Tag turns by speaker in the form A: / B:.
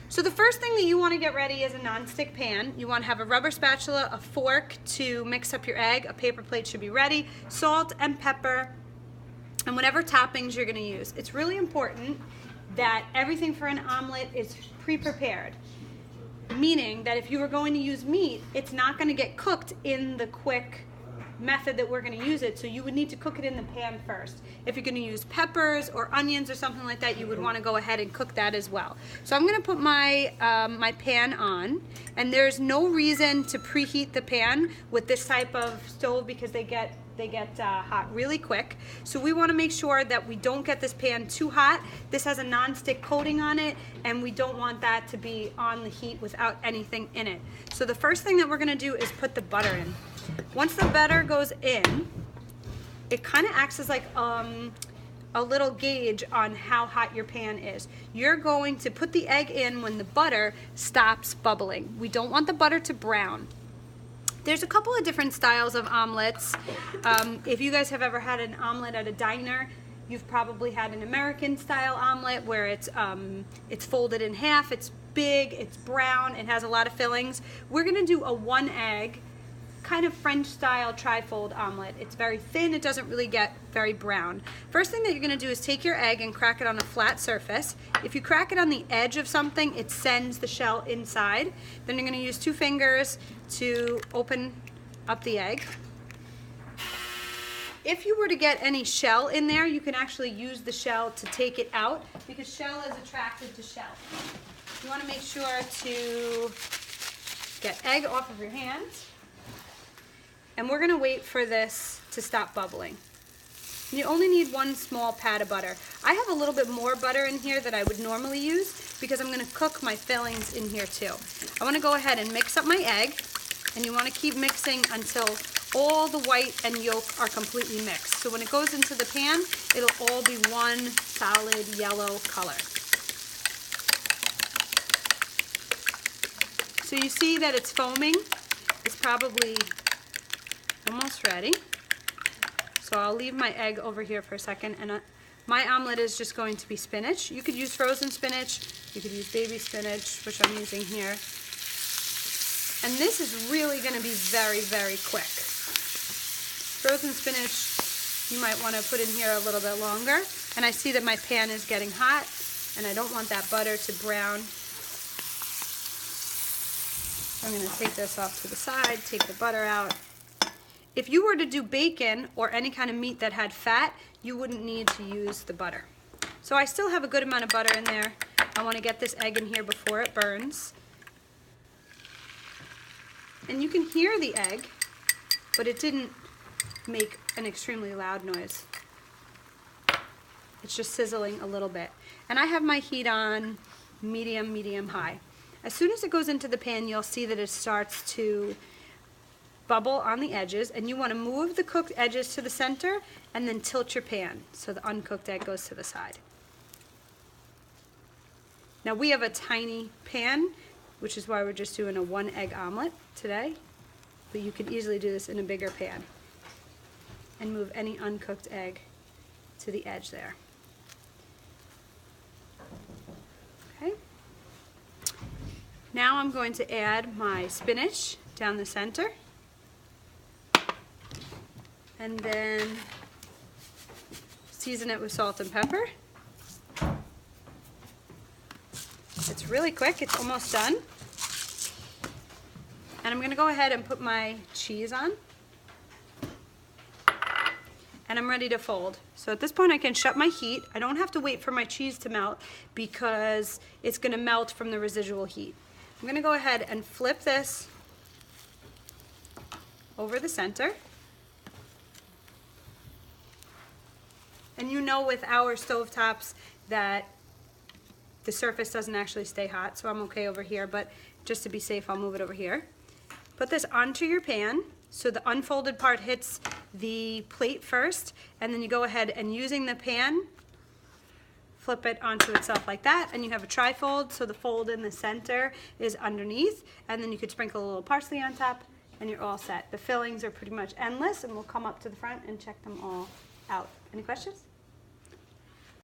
A: So the first thing that you want to get ready is a non-stick pan. You want to have a rubber spatula, a fork to mix up your egg, a paper plate should be ready, salt and pepper, and whatever toppings you're going to use. It's really important that everything for an omelet is pre-prepared, meaning that if you were going to use meat, it's not going to get cooked in the quick method that we're going to use it, so you would need to cook it in the pan first. If you're going to use peppers or onions or something like that, you would want to go ahead and cook that as well. So I'm going to put my my pan on, and there's no reason to preheat the pan with this type of stove because they get hot really quick. So we want to make sure that we don't get this pan too hot. This has a non-stick coating on it, and we don't want that to be on the heat without anything in it. So the first thing that we're going to do is put the butter in. Once the butter goes in, it kind of acts as like a little gauge on how hot your pan is. You're going to put the egg in when the butter stops bubbling. We don't want the butter to brown. There's a couple of different styles of omelets. If you guys have ever had an omelet at a diner, you've probably had an American style omelet where it's folded in half, it's big, it's brown, it has a lot of fillings. We're gonna do a 1 egg, kind of French style tri-fold omelet. It's very thin, it doesn't really get very brown. First thing that you're gonna do is take your egg and crack it on a flat surface. If you crack it on the edge of something, it sends the shell inside. Then you're gonna use 2 fingers to open up the egg. If you were to get any shell in there, you can actually use the shell to take it out because shell is attracted to shell. You wanna make sure to get egg off of your hands. And we're gonna wait for this to stop bubbling. You only need 1 small pat of butter. I have a little bit more butter in here than I would normally use because I'm gonna cook my fillings in here too. I wanna go ahead and mix up my egg, and you wanna keep mixing until all the white and yolk are completely mixed. So when it goes into the pan, it'll all be one solid yellow color. So you see that it's foaming. It's probably almost ready. So I'll leave my egg over here for a second, and my omelet is just going to be spinach. You could use frozen spinach, you could use baby spinach, which I'm using here. And this is really gonna be very, very quick. Frozen spinach, you might wanna put in here a little bit longer. And I see that my pan is getting hot, and I don't want that butter to brown. I'm gonna take this off to the side, take the butter out. If you were to do bacon or any kind of meat that had fat, you wouldn't need to use the butter. So I still have a good amount of butter in there. I want to get this egg in here before it burns. And you can hear the egg, but it didn't make an extremely loud noise. It's just sizzling a little bit. And I have my heat on medium, medium-high. As soon as it goes into the pan, you'll see that it starts to bubble on the edges, and you want to move the cooked edges to the center and then tilt your pan so the uncooked egg goes to the side. Now we have a tiny pan, which is why we're just doing a 1 egg omelet today, but you can easily do this in a bigger pan and move any uncooked egg to the edge there. Okay. Now I'm going to add my spinach down the center. And then season it with salt and pepper. It's really quick, it's almost done. And I'm gonna go ahead and put my cheese on. And I'm ready to fold. So at this point I can shut my heat. I don't have to wait for my cheese to melt because it's gonna melt from the residual heat. I'm gonna go ahead and flip this over the center. And you know with our stovetops that the surface doesn't actually stay hot, so I'm okay over here, but just to be safe, I'll move it over here. Put this onto your pan, so the unfolded part hits the plate first, and then you go ahead and using the pan, flip it onto itself like that, and you have a tri-fold, so the fold in the center is underneath, and then you could sprinkle a little parsley on top, and you're all set. The fillings are pretty much endless, and we'll come up to the front and check them all out. Any questions?